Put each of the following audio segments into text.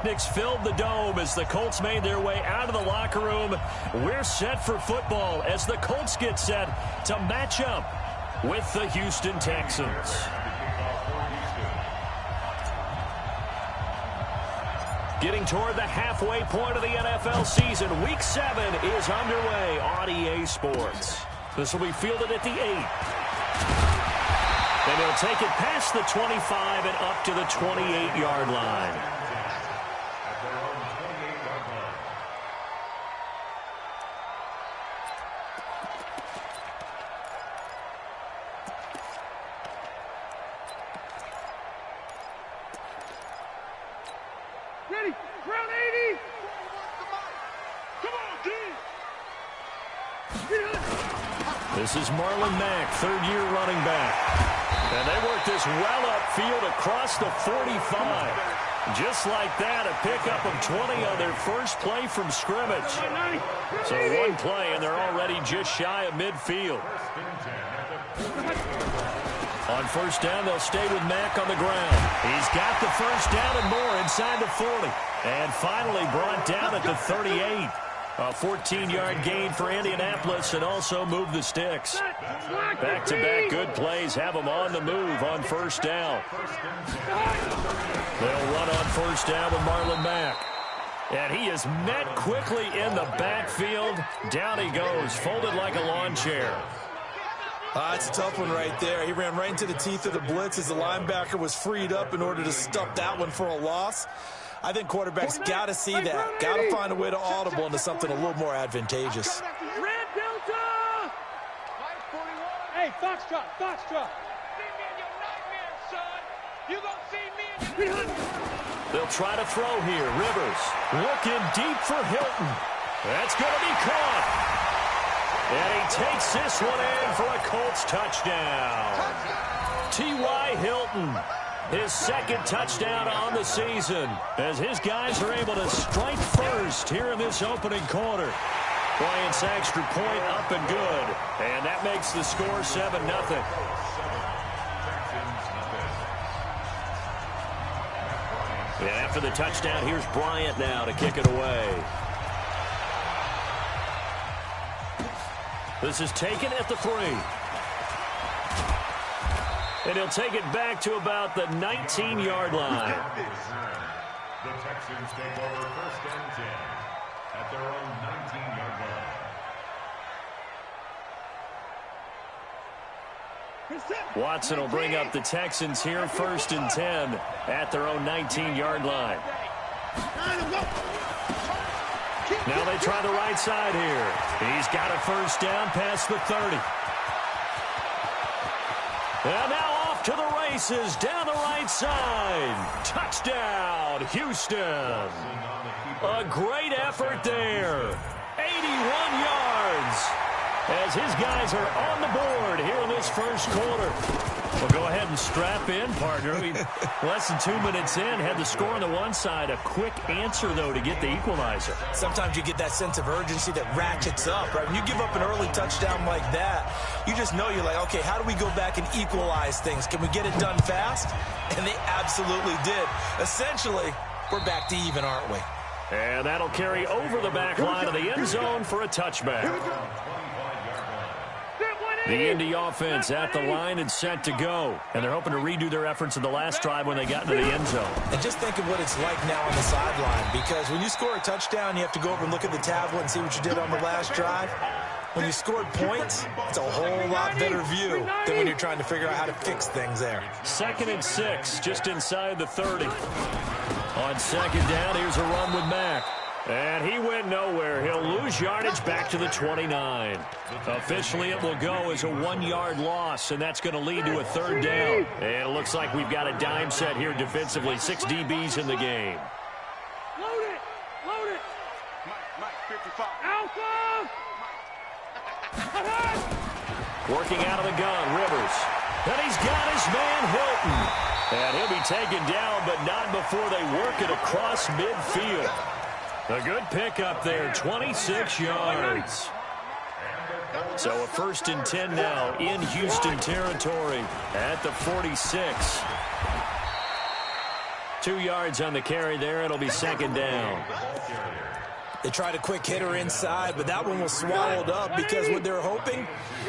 pyrotechnics filled the dome as the Colts made their way out of the locker room. We're set for football as the Colts get set to match up with the Houston Texans. Getting toward the halfway point of the NFL season, Week 7 is underway on EA Sports. This will be fielded at the 8. And they'll take it past the 25 and up to the 28-yard line. Ready, round 80. Come on, D. This is Marlon Mack, third-year running back. And they work this well upfield across the 45. Just like that, a pickup of 20 on their first play from scrimmage. So one play, and they're already just shy of midfield. On first down, they'll stay with Mack on the ground. He's got the first down and more inside the 40. And finally brought down at the 38. A 14-yard gain for Indianapolis and also move the sticks. Back-to-back good plays have them on the move on first down. They'll run on first down with Marlon Mack. And he is met quickly in the backfield. Down he goes, folded like a lawn chair. It's a tough one right there. He ran right into the teeth of the blitz as the linebacker was freed up in order to stuff that one for a loss. I think quarterbacks got to see that. Got to find a way to audible into something a little more advantageous. Red Delta! Hey, Foxtrot, Foxtrot. See me in your nightmare, son. You gonna see me in your... They'll try to throw here. Rivers looking deep for Hilton. That's going to be caught. And he takes this one in for a Colts touchdown. T.Y. Hilton. His second touchdown on the season as his guys are able to strike first here in this opening quarter. Bryant's extra point up and good. And that makes the score 7-0. And after the touchdown, here's Bryant now to kick it away. This is taken at the 3. And he'll take it back to about the 19-yard line. The Texans take over first and 10 at their own 19-yard line. Watson will bring up the Texans here first and 10 at their own 19-yard line. Now they try the right side here. He's got a first down past the 30. And now off to the races down the right side. Touchdown, Houston. A great effort there. 81 yards as his guys are on the board here in this first quarter. Well, go ahead and strap in, partner. Less than 2 minutes in, had the score on the one side. A quick answer, though, to get the equalizer. Sometimes you get that sense of urgency that ratchets up, right? When you give up an early touchdown like that, you just know you're like, okay, how do we go back and equalize things? Can we get it done fast? And they absolutely did. Essentially, we're back to even, aren't we? And that'll carry over the back line of the end zone for a touchback. The Indy offense at the line and set to go. And they're hoping to redo their efforts in the last drive when they got into the end zone. And just think of what it's like now on the sideline, because when you score a touchdown, you have to go over and look at the tablet and see what you did on the last drive. When you scored points, it's a whole lot better view than when you're trying to figure out how to fix things there. 2nd and 6, just inside the 30. On second down, here's a run with Mack. And he went nowhere. He'll lose yardage back to the 29. Officially, it will go as a 1-yard loss, and that's going to lead to a third down. And it looks like we've got a dime set here defensively. 6 DBs in the game. Load it! Load it! Mike, 55. Alpha! Working out of the gun, Rivers. And he's got his man, Hilton. And he'll be taken down, but not before they work it across midfield. A good pickup there, 26 yards. So a 1st and 10 now in Houston territory at the 46. 2 yards on the carry there. It'll be second down. They tried a quick hitter inside, but that one was swallowed up because what they're hoping,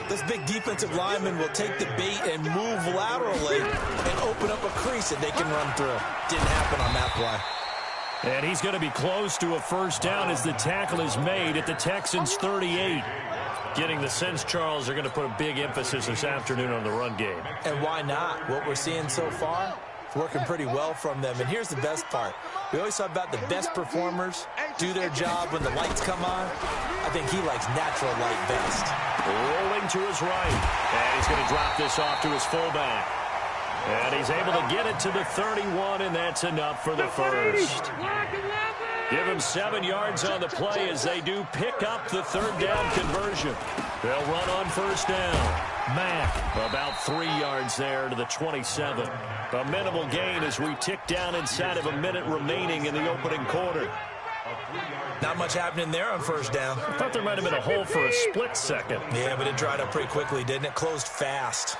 this big defensive lineman will take the bait and move laterally and open up a crease that they can run through. Didn't happen on that play. And he's going to be close to a first down as the tackle is made at the Texans' 38. Getting the sense, Charles, they're going to put a big emphasis this afternoon on the run game. And why not? What we're seeing so far, it's working pretty well from them. And here's the best part. We always talk about the best performers do their job when the lights come on. I think he likes natural light best. Rolling to his right. And he's going to drop this off to his fullback. And he's able to get it to the 31, and that's enough for the first. Give him 7 yards on the play as they do pick up the third down conversion. They'll run on first down. Mack about 3 yards there to the 27. A minimal gain as we tick down inside of a minute remaining in the opening quarter. Not much happening there on first down. I thought there might have been a hole for a split second. Yeah, but it dried up pretty quickly, didn't it? Closed fast.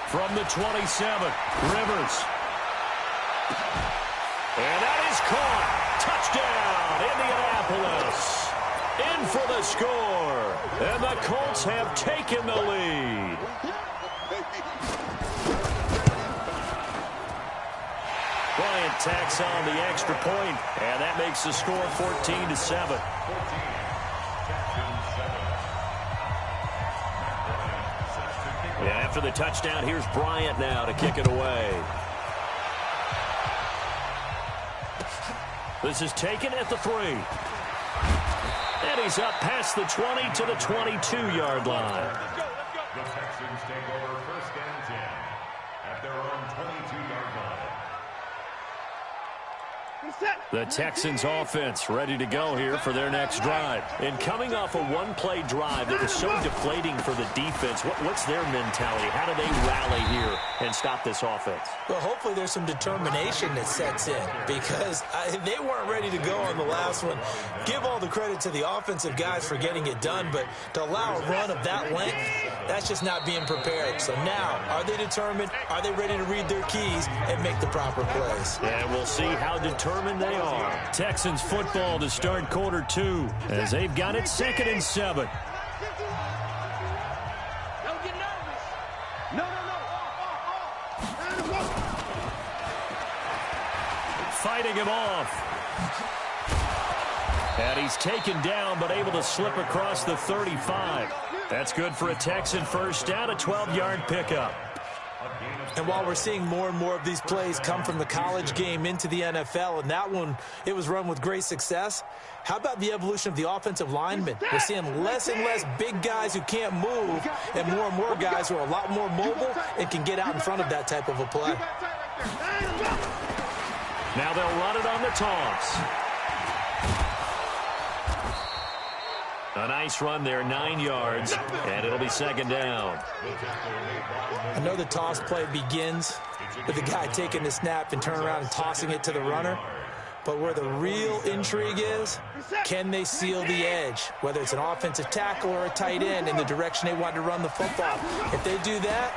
From the 27, Rivers. And that is caught. Touchdown, Indianapolis. In for the score. And the Colts have taken the lead. Bryant tacks on the extra point, and that makes the score 14-7. And after the touchdown, here's Bryant now to kick it away. This is taken at the 3. And he's up past the 20 to the 22-yard line. The Texans take over first and 10 at their own 22-yard line. The Texans offense ready to go here for their next drive. And coming off a one-play drive that was so deflating for the defense, what's their mentality? How do they rally here and stop this offense? Well, hopefully there's some determination that sets in because they weren't ready to go on the last one. Give all the credit to the offensive guys for getting it done, but to allow a run of that length, that's just not being prepared. So now, are they determined? Are they ready to read their keys and make the proper plays? And we'll see how determined they are. Texans football to start quarter 2 as they've got it 2nd and 7. Don't get nervous. No. Fighting him off. And he's taken down but able to slip across the 35. That's good for a Texan first down, a 12-yard pickup. And while we're seeing more and more of these plays come from the college game into the NFL, and that one, it was run with great success, how about the evolution of the offensive linemen? We're seeing less and less big guys who can't move and more guys who are a lot more mobile and can get out in front of that type of a play. Now they'll run it on the toss. A nice run there, 9 yards, and it'll be second down. I know the toss play begins with the guy taking the snap and turning around and tossing it to the runner. But where the real intrigue is, can they seal the edge? Whether it's an offensive tackle or a tight end in the direction they want to run the football. If they do that,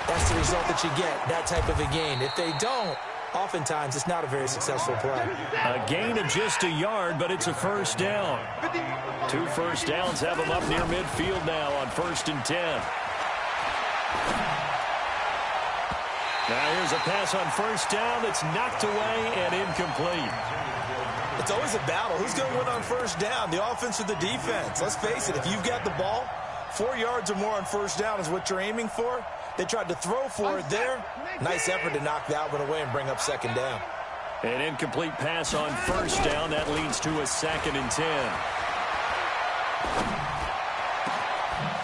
that's the result that you get, that type of a gain. If they don't, oftentimes it's not a very successful play. A gain of just a yard, but it's a first down. 2 first downs have them up near midfield now on 1st and 10. Now here's a pass on first down that's knocked away and incomplete. It's always a battle. Who's going to win on first down, the offense or the defense? Let's face it, if you've got the ball, 4 yards or more on first down is what you're aiming for. They tried to throw for it there. Nice effort to knock that one away and bring up second down. An incomplete pass on first down. That leads to a 2nd and 10.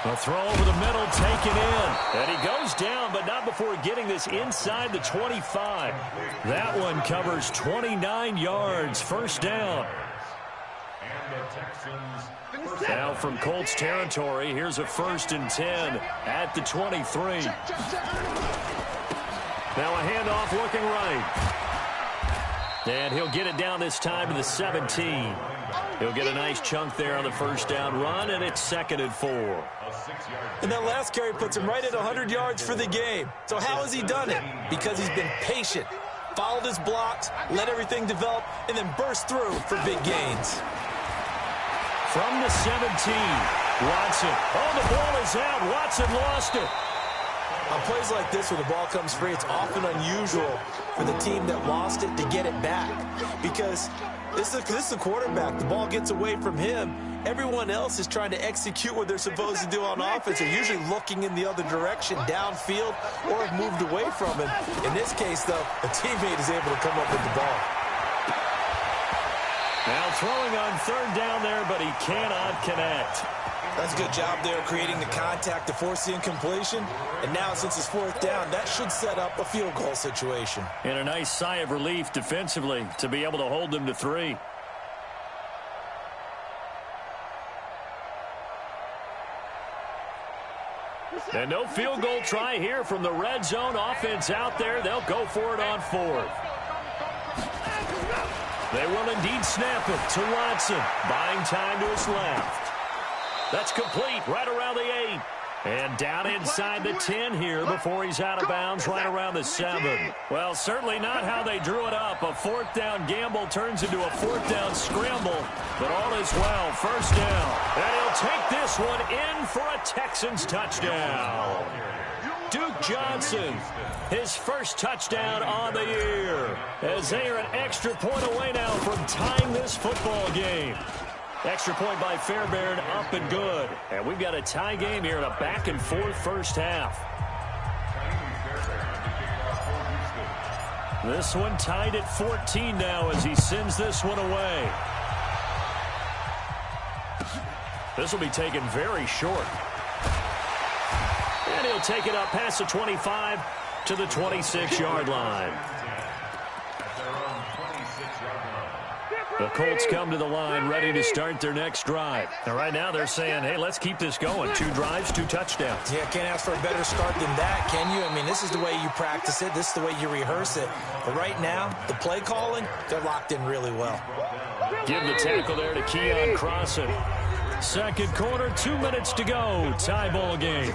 A throw over the middle taken in. And he goes down, but not before getting this inside the 25. That one covers 29 yards. First down. Now from Colts territory, here's a 1st and 10 at the 23. Now a handoff looking right. And he'll get it down this time to the 17. He'll get a nice chunk there on the first down run, and it's 2nd and 4. And that last carry puts him right at 100 yards for the game. So how has he done it? Because he's been patient, followed his blocks, let everything develop, and then burst through for big gains. From the 17, Watson. Oh, the ball is out. Watson lost it. On plays like this, when the ball comes free, it's often unusual for the team that lost it to get it back. Because this is the quarterback. The ball gets away from him. Everyone else is trying to execute what they're supposed to do on offense. They're usually looking in the other direction, downfield, or have moved away from him. In this case, though, a teammate is able to come up with the ball. Now throwing on 3rd down there, but he cannot connect. That's a good job there creating the contact to force the incompletion. And now, since it's 4th down, that should set up a field goal situation. And a nice sigh of relief defensively to be able to hold them to 3. And no field goal try here from the red zone. Offense out there. They'll go for it on 4th. They will indeed snap it to Watson. Buying time to his left. That's complete right around the 8. And down inside the 10 here before he's out of bounds right around the 7. Well, certainly not how they drew it up. A 4th down gamble turns into a 4th down scramble. But all is well. 1st down. And he'll take this one in for a Texans touchdown. Duke Johnson, his first touchdown on the year. As they are an extra point away now from tying this football game. Extra point by Fairbairn, up and good. And we've got a tie game here in a back-and-forth first half. This one tied at 14 now as he sends this one away. This will be taken very short. And he'll take it up past the 25 to the 26-yard line. The Colts come to the line ready to start their next drive. And right now they're saying, hey, let's keep this going. 2 drives, 2 touchdowns. Yeah, can't ask for a better start than that, can you? I mean, this is the way you practice it. This is the way you rehearse it. But right now, the play calling, they're locked in really well. Give the tackle there to Keon Crossan. 2nd quarter, 2 minutes to go. Tie ball game.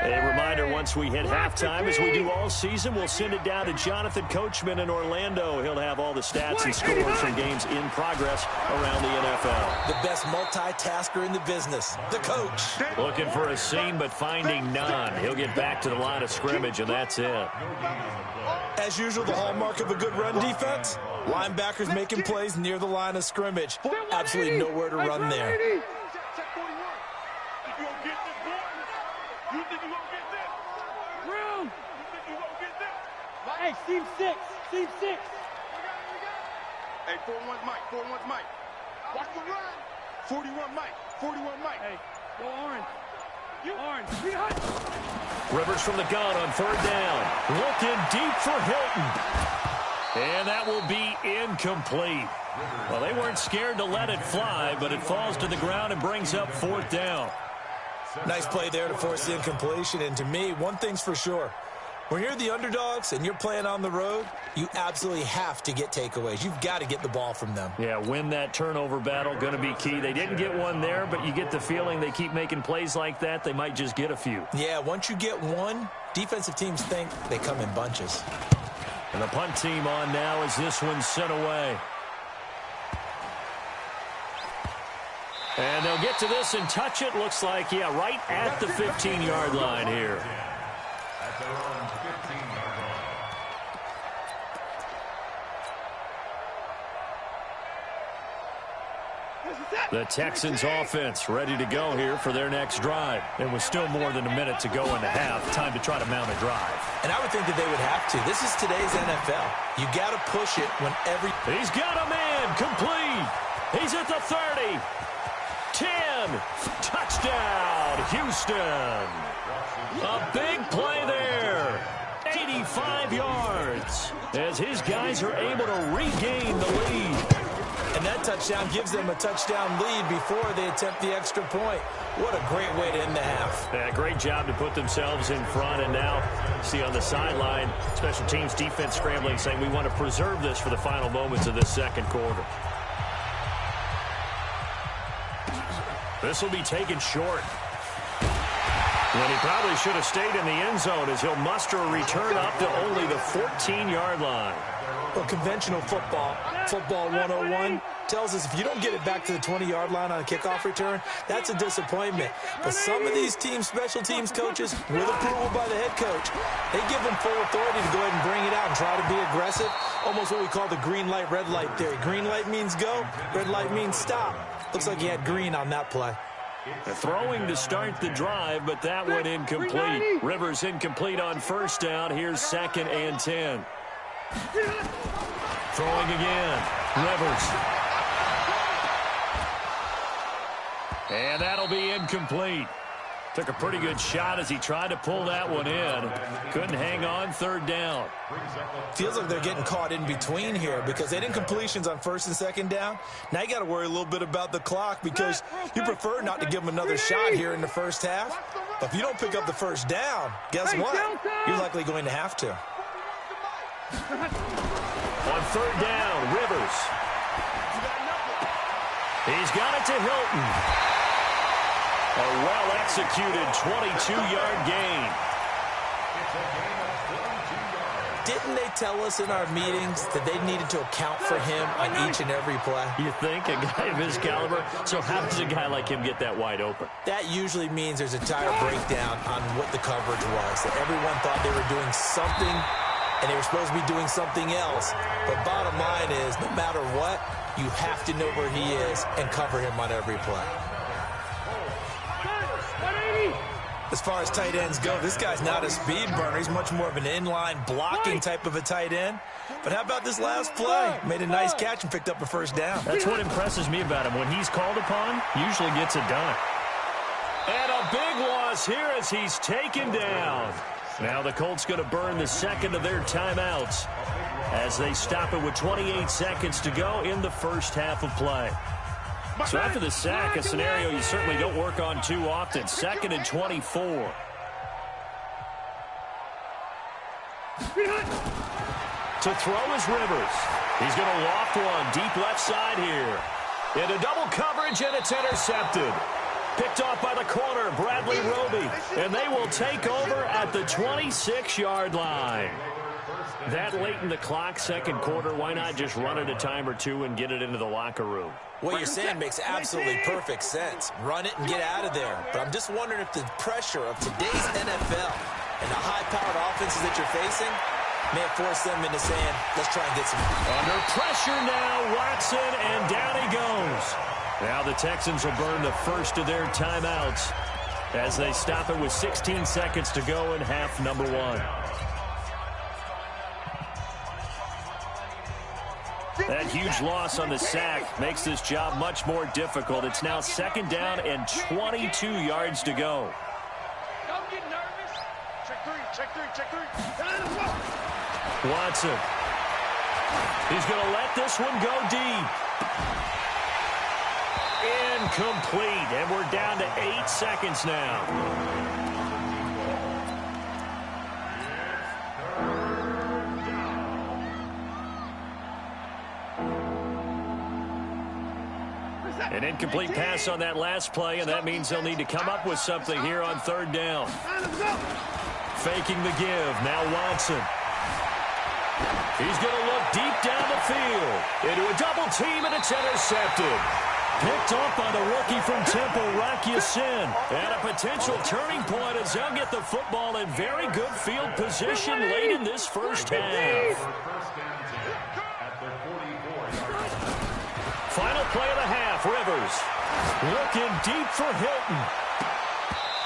A reminder, once we hit halftime, as we do all season, we'll send it down to Jonathan Coachman in Orlando. He'll have all the stats and scores from games in progress around the NFL. The best multitasker in the business, the coach. Looking for a seam, but finding none. He'll get back to the line of scrimmage, and that's it. As usual, the hallmark of a good run defense, linebackers making plays near the line of scrimmage. Absolutely nowhere to run there. You think you gonna get this? Room! You think you gonna get this? Hey, Steve 6. Steve 6. Hey, 4-1's Mike. 4-1's Mike. Watch the run. 41 Mike. 41 Mike. Hey, go Orange. You Orange. Rivers from the gun on 3rd down. Looking deep for Hilton. And that will be incomplete. Well, they weren't scared to let it fly, but it falls to the ground and brings up 4th down. Nice play there to force the incompletion. And to me, one thing's for sure. When you're the underdogs and you're playing on the road, you absolutely have to get takeaways. You've got to get the ball from them. Yeah, win that turnover battle, going to be key. They didn't get one there, but you get the feeling they keep making plays like that, they might just get a few. Yeah, once you get one, defensive teams think they come in bunches. And the punt team on now as this one's sent away. And they'll get to this and touch it. Looks like, yeah, right at the 15-yard line here. At their own 15-yard line. The Texans offense ready to go here for their next drive. There was still more than a minute to go in the half. Time to try to mount a drive. And I would think that they would have to. This is today's NFL. You got to push it when every... He's got a man complete. He's at the 30. 10. Touchdown, Houston. A big play there. 85 5 yards as his guys are able to regain the lead. And that touchdown gives them a touchdown lead before they attempt the extra point. What a great way to end the half. Yeah, great job to put themselves in front. And now, see on the sideline, special teams defense scrambling, saying we want to preserve this for the final moments of this second quarter. This will be taken short. And he probably should have stayed in the end zone as he'll muster a return up to only the 14-yard line. Well, conventional football 101, tells us if you don't get it back to the 20-yard line on a kickoff return, that's a disappointment. But some of these teams, special teams coaches, with approval by the head coach, they give them full authority to go ahead and bring it out and try to be aggressive. Almost what we call the green light, red light theory. Green light means go, red light means stop. Looks like he had green on that play. Throwing to start the drive, but that one incomplete. Rivers incomplete on first down. Here's 2nd and 10. Throwing again. Rivers. And that'll be incomplete. Took a pretty good shot as he tried to pull that one in. Couldn't hang on 3rd down. Feels like they're getting caught in between here because they didn't completions on 1st and 2nd down. Now you got to worry a little bit about the clock because you prefer not to give them another shot here in the first half. But if you don't pick up the first down, guess what? You're likely going to have to. On 3rd down, Rivers. He's got it to Hilton. A well-executed 22-yard gain. Didn't they tell us in our meetings that they needed to account for him on each and every play? You think? A guy of his caliber? So how does a guy like him get that wide open? That usually means there's a tire breakdown on what the coverage was. That everyone thought they were doing something, and they were supposed to be doing something else. But bottom line is, no matter what, you have to know where he is and cover him on every play. As far as tight ends go, this guy's not a speed burner. He's much more of an inline blocking type of a tight end. But how about this last play? Made a nice catch and picked up a first down. That's what impresses me about him. When he's called upon, usually gets it done. And a big loss here as he's taken down. Now the Colts going to burn the second of their timeouts as they stop it with 28 seconds to go in the first half of play. So after the sack, a scenario you certainly don't work on too often. 2nd and 24. To throw is Rivers. He's going to loft one deep left side here. Into double coverage, and it's intercepted. Picked off by the corner, Bradley Roby. And they will take over at the 26-yard line. That late in the clock, second quarter, why not just run it a time or two and get it into the locker room? What you're saying makes absolutely perfect sense. Run it and get out of there. But I'm just wondering if the pressure of today's NFL and the high-powered offenses that you're facing may have forced them into saying, let's try and get some. Under pressure now, Watson, and down he goes. Now the Texans will burn the first of their timeouts as they stop it with 16 seconds to go in half number 1. That huge loss on the sack makes this job much more difficult. It's now 2nd down and 22 yards to go. Don't get nervous. Check three. Watson. He's going to let this one go deep. Incomplete, and we're down to 8 seconds now. An incomplete pass on that last play, and that means they'll need to come up with something here on 3rd down. Faking the give. Now Watson. He's going to look deep down the field. Into a double team, and it's intercepted. Picked off by the rookie from Temple, Rocky Sin. And a potential turning point as they'll get the football in very good field position late in this first half. Final play of the half, Rivers. Looking deep for Hilton.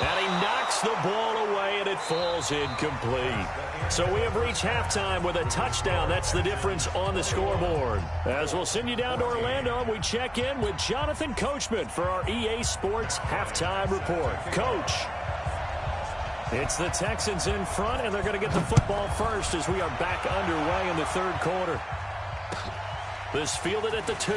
And he knocks the ball away, and it falls incomplete. So we have reached halftime with a touchdown. That's the difference on the scoreboard. As we'll send you down to Orlando, we check in with Jonathan Coachman for our EA Sports Halftime Report. Coach. It's the Texans in front, and they're going to get the football first as we are back underway in the third quarter. This fielded at the 2.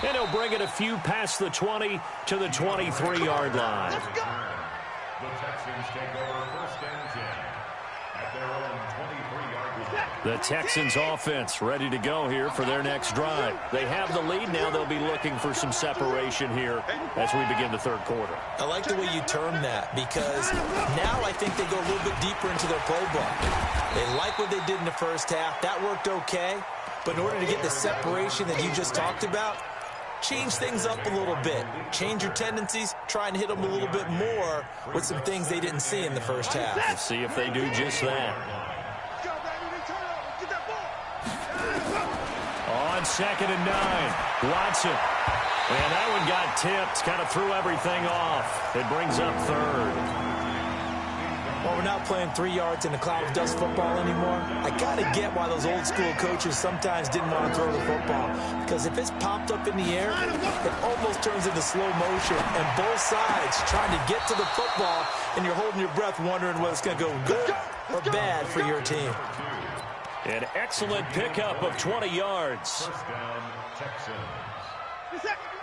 And he'll bring it a few past the 20 to the 23-yard line. The Texans take over first and 10 at their own 23-yard line. The Texans offense ready to go here for their next drive. They have the lead now. They'll be looking for some separation here as we begin the third quarter. I like the way you term that, because now I think they go a little bit deeper into their playbook. They like what they did in the first half. That worked okay. But in order to get the separation that you just talked about, change things up a little bit. Change your tendencies. Try and hit them a little bit more with some things they didn't see in the first half. We'll see if they do just that. On 2nd and 9, Watson. And that one got tipped. Kind of threw everything off. It brings up third. Well, we're not playing 3 yards in a cloud of dust football anymore. I got to get why those old school coaches sometimes didn't want to throw the football. Because if it's popped up in the air, it almost turns into slow motion. And both sides trying to get to the football, and you're holding your breath wondering whether it's going to go good or bad for your team. An excellent pickup of 20 yards. First down, Texans.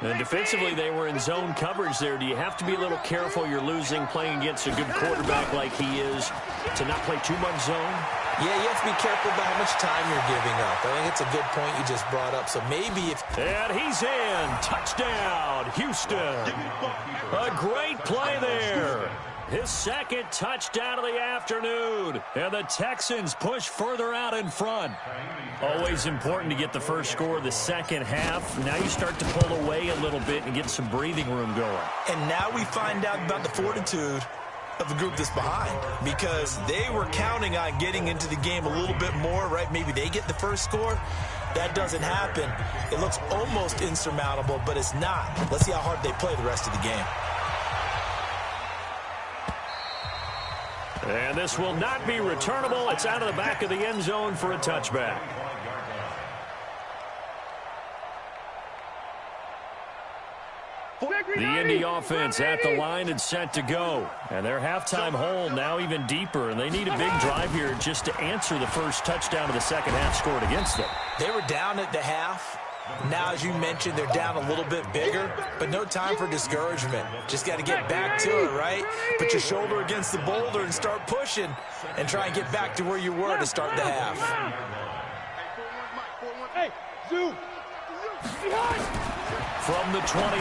And defensively, they were in zone coverage there. Do you have to be a little careful? You're losing, playing against a good quarterback like he is, to not play too much zone? Yeah, you have to be careful about how much time you're giving up. I think it's a good point you just brought up. So maybe if... And he's in. Touchdown, Houston. A great play there. His second touchdown of the afternoon. And the Texans push further out in front. Always important to get the first score of the second half. Now you start to pull away a little bit and get some breathing room going. And now we find out about the fortitude of the group that's behind, because they were counting on getting into the game a little bit more, right? Maybe they get the first score. That doesn't happen. It looks almost insurmountable, but it's not. Let's see how hard they play the rest of the game. And this will not be returnable. It's out of the back of the end zone for a touchback. The Indy offense at the line and set to go. And their halftime hole now even deeper. And they need a big drive here just to answer the first touchdown of the second half scored against them. They were down at the half. Now, as you mentioned, they're down a little bit bigger, but no time for discouragement. Just got to get back to it, right? Put your shoulder against the boulder and start pushing and try and get back to where you were to start the half. Hey, Zoo! Behind! From the 29,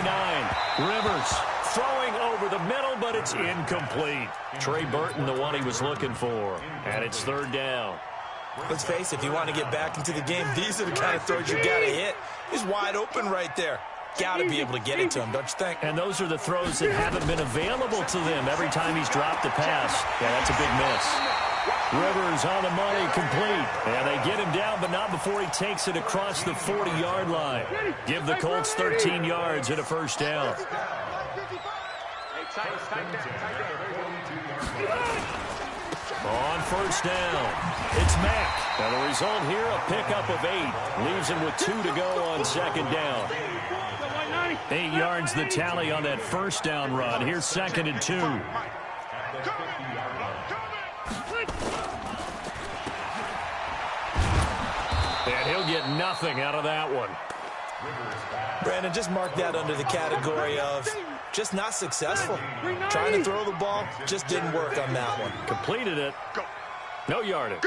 Rivers throwing over the middle, but it's incomplete. Trey Burton, the one he was looking for, and it's third down. Let's face it, if you want to get back into the game, these are the kind of throws you got to hit. He's wide open right there. Got to be able to get it to him, don't you think? And those are the throws that haven't been available to them every time he's dropped a pass. Yeah, that's a big miss. Rivers on the money, complete. And they get him down, but not before he takes it across the 40-yard line. Give the Colts 13 yards and a first down. On first down, it's Mack. Now the result here, a pickup of 8. Leaves him with 2 to go on second down. 8 yards the tally on that first down run. Here's 2nd and 2. And he'll get nothing out of that one. Brandon, just mark that under the category of just not successful. Trying to throw the ball, just didn't work on that one. Completed it. No yardage.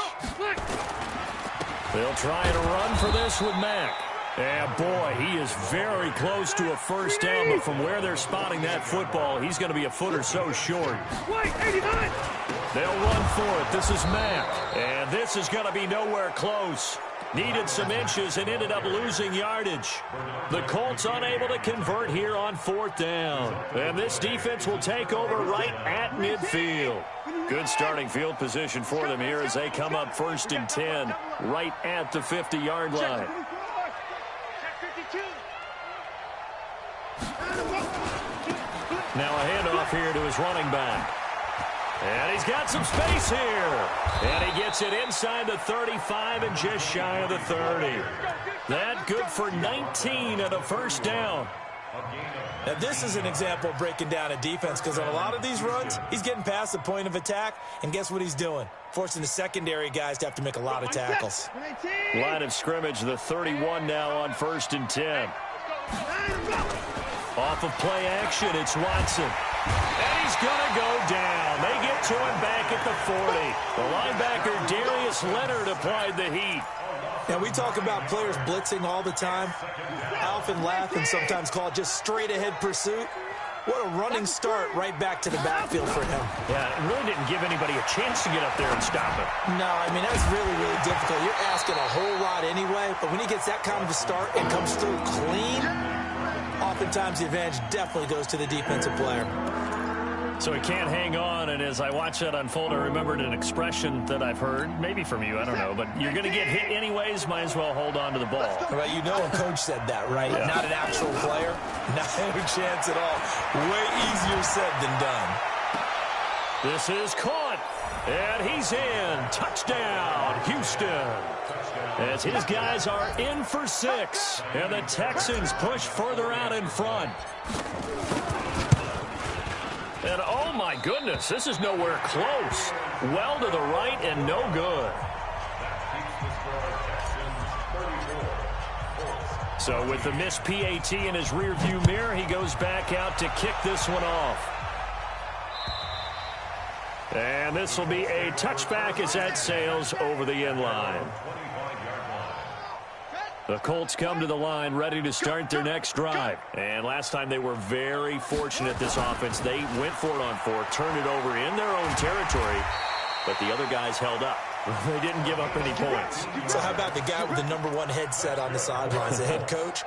They'll try to run for this with Mack. And boy, he is very close to a first down, but from where they're spotting that football, he's going to be a foot or so short. They'll run for it. This is Mack. And this is going to be nowhere close. Needed some inches and ended up losing yardage. The Colts unable to convert here on fourth down. And this defense will take over right at midfield. Good starting field position for them here as they come up 1st and 10 right at the 50-yard line. Now a handoff here to his running back. And he's got some space here. And he gets it inside the 35 and just shy of the 30. That good for 19 and a first down. A gain of Now, this is an example of breaking down a defense because on a lot of these runs, he's getting past the point of attack, and guess what he's doing? Forcing the secondary guys to have to make a lot of tackles. Line of scrimmage, the 31 now on 1st and 10. Off of play action, it's Watson. And he's going to go down. They get to him back at the 40. The linebacker, Darius Leonard, applied the heat. Now, we talk about players blitzing all the time. I often laugh and sometimes call it just straight-ahead pursuit. What a running start right back to the backfield for him. Yeah, it really didn't give anybody a chance to get up there and stop it. No, I mean, that's really, really difficult. You're asking a whole lot anyway, but when he gets that kind of a start and comes through clean, oftentimes the advantage definitely goes to the defensive player. So he can't hang on, and as I watch that unfold, I remembered an expression that I've heard, maybe from you, I don't know, but you're going to get hit anyways, might as well hold on to the ball. Right, you know a coach said that, right? Yeah. Not an actual player. Not a chance at all. Way easier said than done. This is caught, and he's in. Touchdown, Houston. As his guys are in for 6, and the Texans push further out in front. And oh my goodness, this is nowhere close. Well to the right and no good. So with the missed PAT in his rearview mirror, he goes back out to kick this one off. And this will be a touchback as that sails over the end line. The Colts come to the line ready to start their next drive. And last time they were very fortunate, this offense. They went for it on 4, turned it over in their own territory, but the other guys held up. They didn't give up any points. So how about the guy with the #1 headset on the sidelines, the head coach?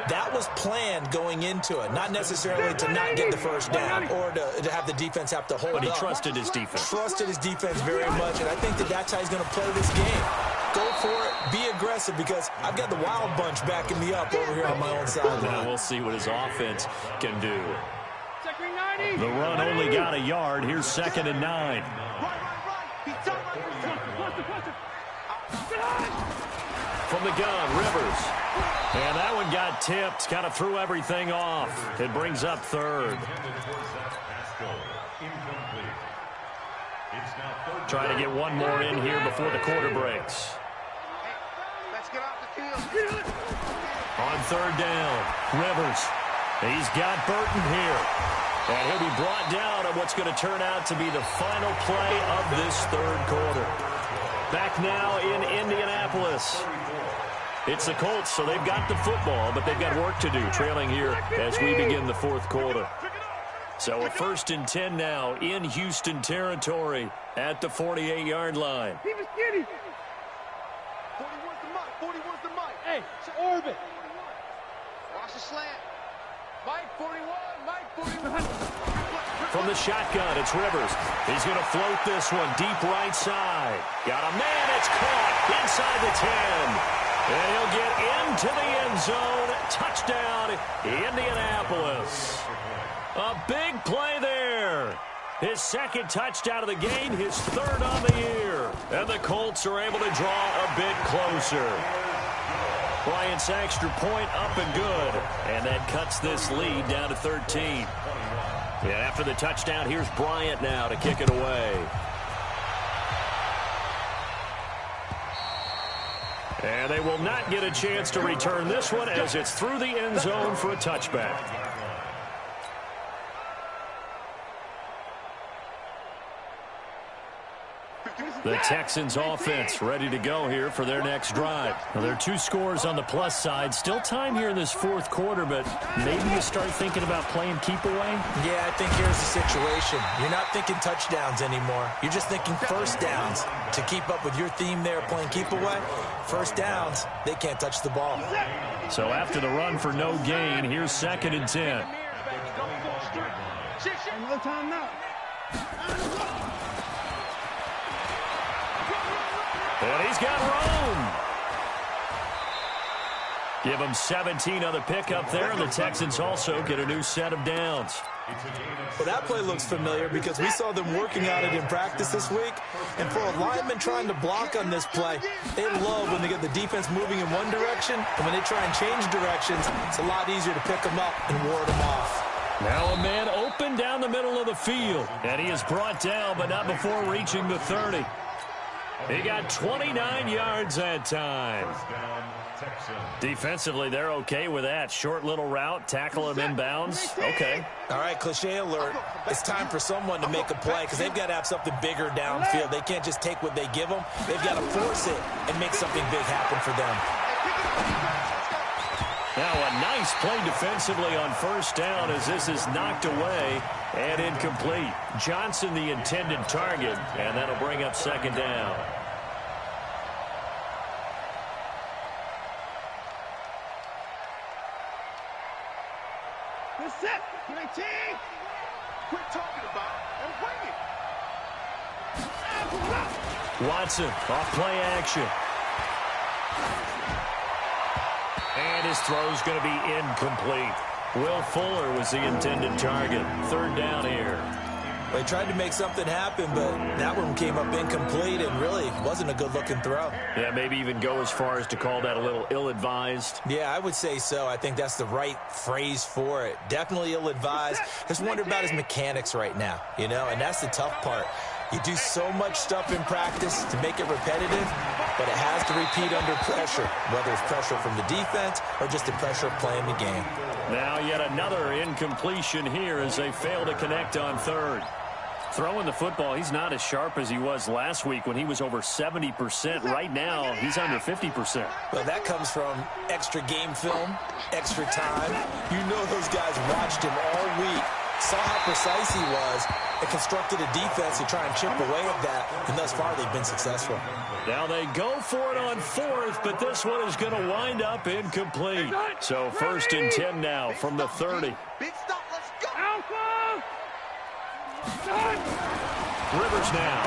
That was planned going into it, not necessarily to not get the first down or to have the defense have to hold up. But he trusted his defense. Trusted his defense very much, and I think that's how he's going to play this game. Go for it, be aggressive, because I've got the wild bunch backing me up over here on my own sideline. Now we'll see what his offense can do. The run only got a yard. Here's 2nd and 9. From the gun, Rivers. And that one got tipped. Kind of threw everything off. It brings up 3rd. Trying to get one more in here before the quarter breaks. On 3rd down, Rivers. He's got Burton here. And he'll be brought down on what's going to turn out to be the final play of this 3rd quarter. Back now in Indianapolis. It's the Colts, so they've got the football, but they've got work to do, trailing here as we begin the 4th quarter. So a 1st and 10 now in Houston territory at the 48-yard line. 41's the mic. 41's the mic. Hey, it's Orbit. Watch the slant. Mike 41. Mike 41. From the shotgun, it's Rivers. He's going to float this one deep right side. Got a man. It's caught inside the 10. And he'll get into the end zone. Touchdown, Indianapolis. A big play there. His 2nd touchdown of the game, his 3rd on the year. And the Colts are able to draw a bit closer. Bryant's extra point up and good. And that cuts this lead down to 13. And after the touchdown, here's Bryant now to kick it away. And they will not get a chance to return this one as it's through the end zone for a touchback. The Texans offense ready to go here for their next drive. Now, there are 2 scores on the plus side. Still time here in this 4th quarter, but maybe you start thinking about playing keep away? Yeah, I think here's the situation. You're not thinking touchdowns anymore. You're just thinking first downs. To keep up with your theme there, playing keep away, first downs, they can't touch the ball. So after the run for no gain, here's 2nd and 10. No time now. And he's got room. Give them 17 on the pickup there, and the Texans also get a new set of downs. Well, that play looks familiar because we saw them working on it in practice this week. And for a lineman trying to block on this play, they love when they get the defense moving in one direction, and when they try and change directions, it's a lot easier to pick them up and ward them off. Now a man open down the middle of the field, and he is brought down, but not before reaching the 30. He got 29 yards that time. Defensively, they're okay with that. Short little route, tackle him inbounds. Okay. All right, cliche alert. It's time for someone to make a play because they've got to have something bigger downfield. They can't just take what they give them. They've got to force it and make something big happen for them. Now a nice play defensively on first down as this is knocked away and incomplete. Johnson the intended target, and that'll bring up second down. Good set. Good team. Quit talking about it and bring it. Watson off play action. And his throw's going to be incomplete. Will Fuller was the intended target. Third down here. They tried to make something happen, but that one came up incomplete and really wasn't a good-looking throw. Yeah, maybe even go as far as to call that a little ill-advised. Yeah, I would say so. I think that's the right phrase for it. Definitely ill-advised. Just wonder about his mechanics right now, you know, and that's the tough part. You do so much stuff in practice to make it repetitive, but it has to repeat under pressure, whether it's pressure from the defense or just the pressure of playing the game. Now yet another incompletion here as they fail to connect on third. Throwing the football, he's not as sharp as he was last week when he was over 70%. Right now, he's under 50%. Well, that comes from extra game film, extra time. You know those guys watched him all week, saw how precise he was, and constructed a defense to try and chip away at that, and thus far they've been successful. Now they go for it on fourth, but this one is going to wind up incomplete. So first and 10 now from the 30. Big stop. Let's go. Alpha. Rivers now.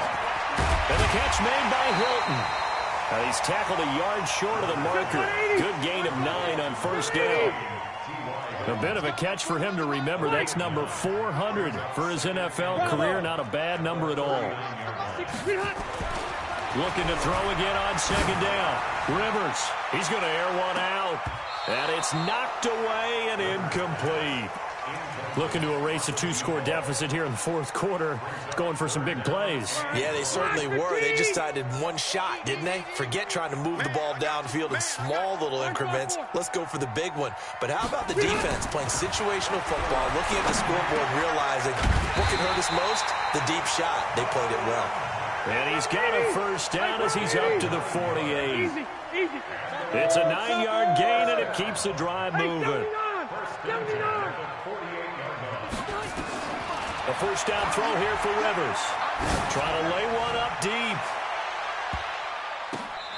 And the catch made by Hilton. He's tackled a yard short of the marker. Good gain of 9 on first down. A bit of a catch for him to remember. That's number 400 for his NFL career. Not a bad number at all. Looking to throw again on second down. Rivers, he's going to air one out. And it's knocked away and incomplete. Looking to erase a 2-score deficit here in the fourth quarter. Going for some big plays. Yeah, they certainly were. They just decided one shot, didn't they? Forget trying to move the ball downfield in small little increments. Let's go for the big one. But how about the defense playing situational football, looking at the scoreboard, realizing what can hurt us most? The deep shot. They played it well. And he's got a first down as he's up to the 48. It's a 9-yard gain, and it keeps the drive moving. A first down throw here for Rivers. Trying to lay one up deep.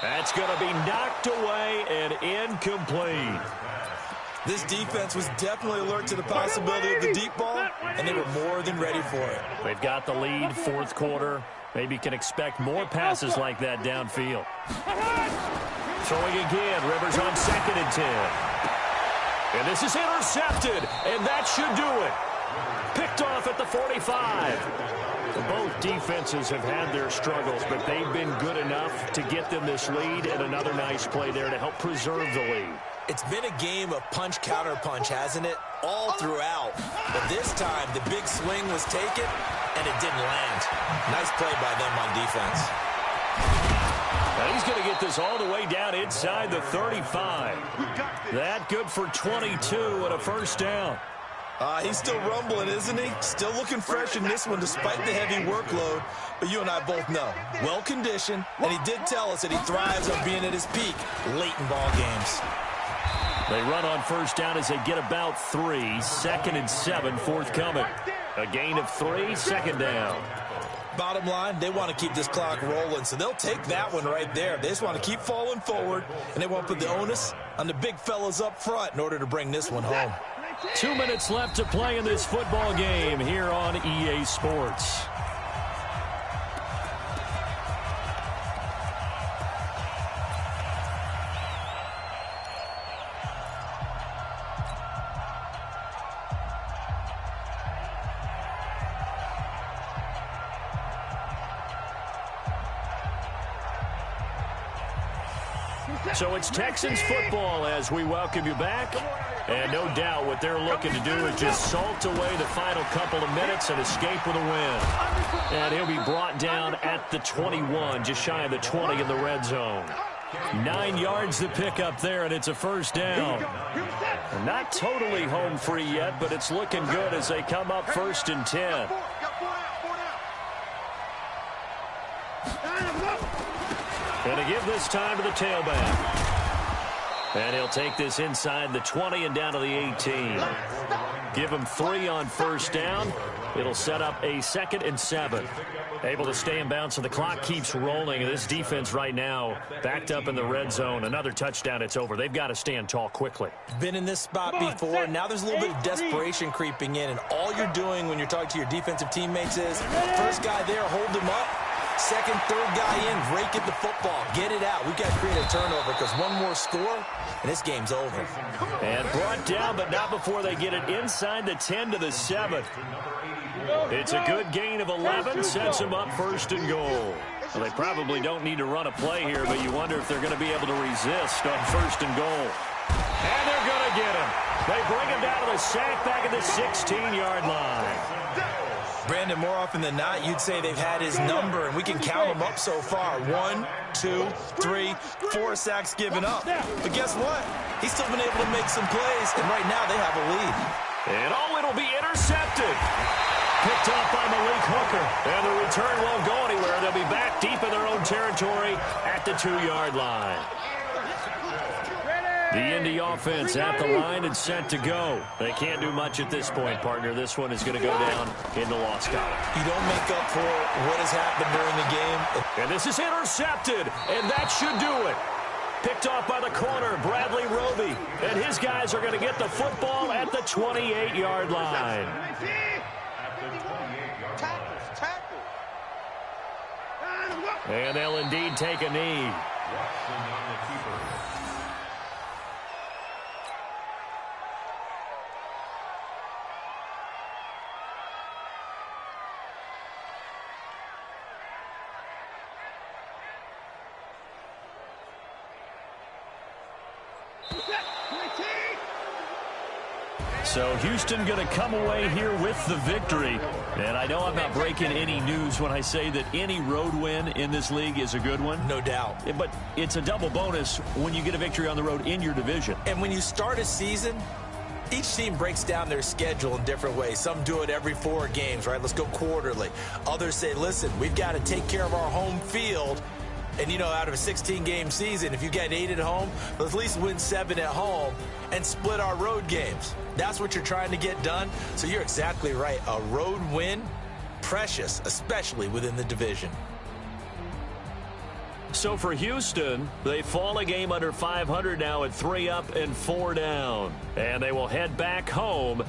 That's going to be knocked away and incomplete. This defense was definitely alert to the possibility of the deep ball, and they were more than ready for it. They've got the lead, fourth quarter. Maybe can expect more passes like that downfield. Throwing again, Rivers on second and 10. And this is intercepted, and that should do it. Picked off at the 45. Both defenses have had their struggles, but they've been good enough to get them this lead, and another nice play there to help preserve the lead. It's been a game of punch-counter-punch, hasn't it? All throughout. But this time, the big swing was taken, and it didn't land. Nice play by them on defense. Now he's going to get this all the way down inside the 35. That good for 22 and a first down. He's still rumbling, isn't he? Still looking fresh in this one despite the heavy workload. But you and I both know, well-conditioned, and he did tell us that he thrives on being at his peak late in ball games. They run on first down as they get about 3. Second and 7, forthcoming. A gain of 3, second down. Bottom line, they want to keep this clock rolling, so they'll take that one right there. They just want to keep falling forward, and they want to put the onus on the big fellas up front in order to bring this one home. 2 minutes left to play in this football game here on EA Sports. So it's Texans football as we welcome you back. And no doubt what they're looking to do is just salt away the final couple of minutes and escape with a win. And he'll be brought down at the 21, just shy of the 20 in the red zone. 9 yards to pick up there, and it's a first down. Not totally home free yet, but it's looking good as they come up 1st and 10. And to give this time to the tailback. And he'll take this inside the 20 and down to the 18. Give him 3 on first down. It'll set up a 2nd and 7. Able to stay in bounds, so the clock keeps rolling. And this defense right now backed up in the red zone. Another touchdown, it's over. They've got to stand tall quickly. Been in this spot before. Now there's a little bit of desperation creeping in. And all you're doing when you're talking to your defensive teammates is, first guy there, hold him up. Second, third guy in, rake at the football. Get it out. We've got to create a turnover because one more score, and this game's over. And brought down, but not before they get it inside the 10 to the 7. It's a good gain of 11, sets them up 1st and goal. Well, they probably don't need to run a play here, but you wonder if they're going to be able to resist on 1st and goal. And they're going to get him. They bring him down to the sack back at the 16-yard line. Brandon, more often than not, you'd say they've had his number, and we can count them up so far. 1, 2, 3, 4 sacks given up. But guess what? He's still been able to make some plays, and right now they have a lead. And it'll be intercepted. Picked off by Malik Hooker. And the return won't go anywhere. They'll be back deep in their own territory at the 2-yard line. The Indy offense at the line and set to go. They can't do much at this point, partner. This one is going to go down in the loss column. You don't make up for what has happened during the game. And this is intercepted, and that should do it. Picked off by the corner, Bradley Roby. And his guys are going to get the football at the 28-yard line. And they'll indeed take a knee. So Houston going to come away here with the victory. And I know I'm not breaking any news when I say that any road win in this league is a good one. No doubt. But it's a double bonus when you get a victory on the road in your division. And when you start a season, each team breaks down their schedule in different ways. Some do it every 4 games, right? Let's go quarterly. Others say, listen, we've got to take care of our home field. And, you know, out of a 16-game season, if you get 8 at home, let's at least win 7 at home and split our road games. That's what you're trying to get done. So you're exactly right. A road win, precious, especially within the division. So for Houston, they fall a game under 500 now at 3 up and 4 down. And they will head back home